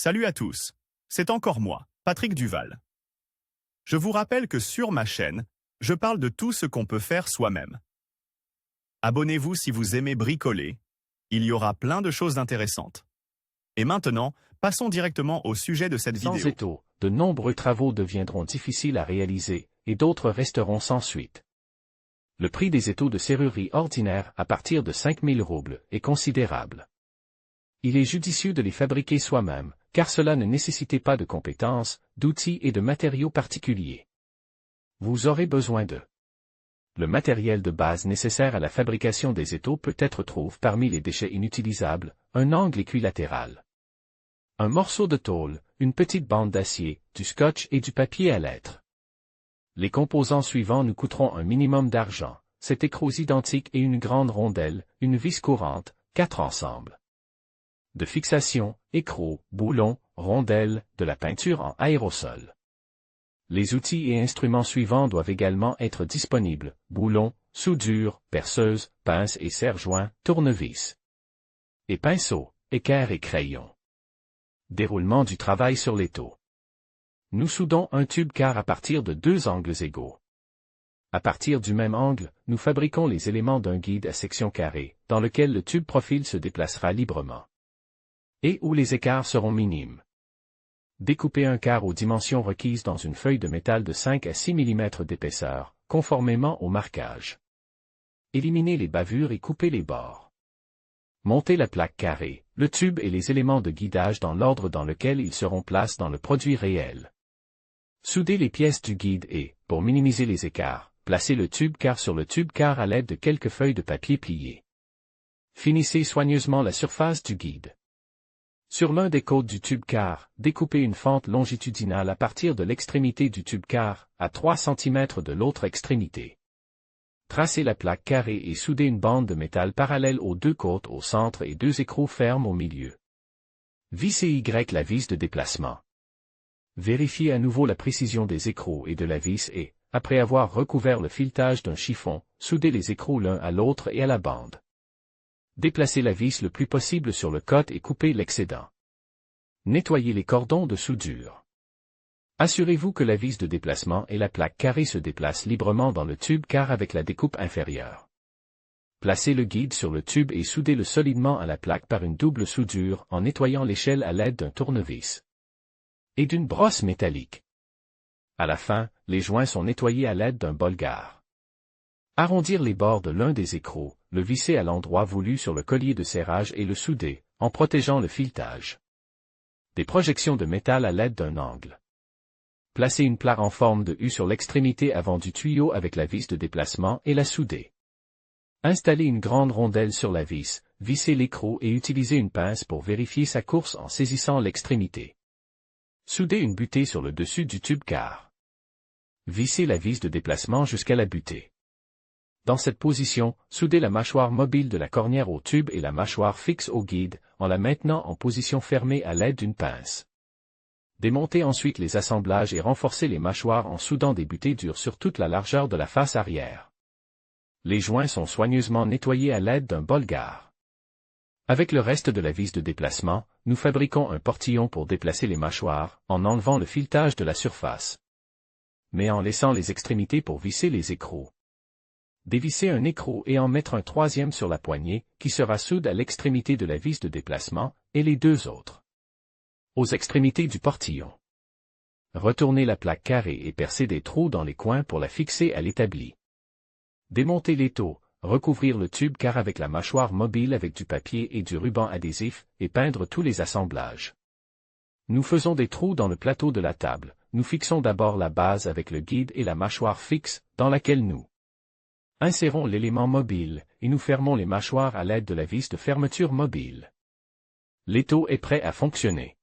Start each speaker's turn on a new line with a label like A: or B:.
A: Salut à tous, c'est encore moi, Patrick Duval. Je vous rappelle que sur ma chaîne, je parle de tout ce qu'on peut faire soi-même. Abonnez-vous si vous aimez bricoler, il y aura plein de choses intéressantes. Et maintenant, passons directement au sujet de cette vidéo.
B: Sans étaux, de nombreux travaux deviendront difficiles à réaliser, et d'autres resteront sans suite. Le prix des étaux de serrurerie ordinaires à partir de 5 000 roubles est considérable. Il est judicieux de les fabriquer soi-même, car cela ne nécessite pas de compétences, d'outils et de matériaux particuliers. Vous aurez besoin de le matériel de base nécessaire à la fabrication des étaux peut être trouvé parmi les déchets inutilisables, un angle équilatéral, un morceau de tôle, une petite bande d'acier, du scotch et du papier à lettres. Les composants suivants nous coûteront un minimum d'argent, 7 écrous identiques et une grande rondelle, une vis courante, 4 ensembles de fixation, écrous, boulons, rondelles, de la peinture en aérosol. Les outils et instruments suivants doivent également être disponibles, boulons, soudure, perceuse, pince et serre-joint, tournevis, et pinceaux, équerre et crayon. Déroulement du travail sur l'étau. Nous soudons un tube car à partir de 2 angles égaux. À partir du même angle, nous fabriquons les éléments d'un guide à section carrée, dans lequel le tube profil se déplacera librement, et où les écarts seront minimes. Découpez un quart aux dimensions requises dans une feuille de métal de 5 à 6 mm d'épaisseur, conformément au marquage. Éliminez les bavures et coupez les bords. Montez la plaque carrée, le tube et les éléments de guidage dans l'ordre dans lequel ils seront placés dans le produit réel. Soudez les pièces du guide et, pour minimiser les écarts, placez le tube car sur le tube car à l'aide de quelques feuilles de papier pliées. Finissez soigneusement la surface du guide. Sur l'un des côtés du tube car, découpez une fente longitudinale à partir de l'extrémité du tube car, à 3 cm de l'autre extrémité. Tracez la plaque carrée et soudez une bande de métal parallèle aux 2 côtes au centre et 2 écrous fermes au milieu. Vissez Y la vis de déplacement. Vérifiez à nouveau la précision des écrous et de la vis et, après avoir recouvert le filetage d'un chiffon, soudez les écrous l'un à l'autre et à la bande. Déplacez la vis le plus possible sur le côté et coupez l'excédent. Nettoyez les cordons de soudure. Assurez-vous que la vis de déplacement et la plaque carrée se déplacent librement dans le tube car avec la découpe inférieure. Placez le guide sur le tube et soudez-le solidement à la plaque par une double soudure en nettoyant l'échelle à l'aide d'un tournevis et d'une brosse métallique. À la fin, les joints sont nettoyés à l'aide d'un bolgar. Arrondir les bords de l'un des écrous, le visser à l'endroit voulu sur le collier de serrage et le souder, en protégeant le filetage. Des projections de métal à l'aide d'un angle. Placez une plaque en forme de U sur l'extrémité avant du tuyau avec la vis de déplacement et la souder. Installez une grande rondelle sur la vis, vissez l'écrou et utilisez une pince pour vérifier sa course en saisissant l'extrémité. Soudez une butée sur le dessus du tube car. Vissez la vis de déplacement jusqu'à la butée. Dans cette position, soudez la mâchoire mobile de la cornière au tube et la mâchoire fixe au guide, en la maintenant en position fermée à l'aide d'une pince. Démontez ensuite les assemblages et renforcez les mâchoires en soudant des butées dures sur toute la largeur de la face arrière. Les joints sont soigneusement nettoyés à l'aide d'un bolgar. Avec le reste de la vis de déplacement, nous fabriquons un portillon pour déplacer les mâchoires, en enlevant le filetage de la surface, mais en laissant les extrémités pour visser les écrous. Dévisser un écrou et en mettre un troisième sur la poignée, qui sera soude à l'extrémité de la vis de déplacement, et les 2 autres aux extrémités du portillon. Retournez la plaque carrée et percez des trous dans les coins pour la fixer à l'établi. Démontez l'étau, recouvrir le tube car avec la mâchoire mobile avec du papier et du ruban adhésif, et peindre tous les assemblages. Nous faisons des trous dans le plateau de la table, nous fixons d'abord la base avec le guide et la mâchoire fixe, dans laquelle nous insérons l'élément mobile, et nous fermons les mâchoires à l'aide de la vis de fermeture mobile. L'étau est prêt à fonctionner.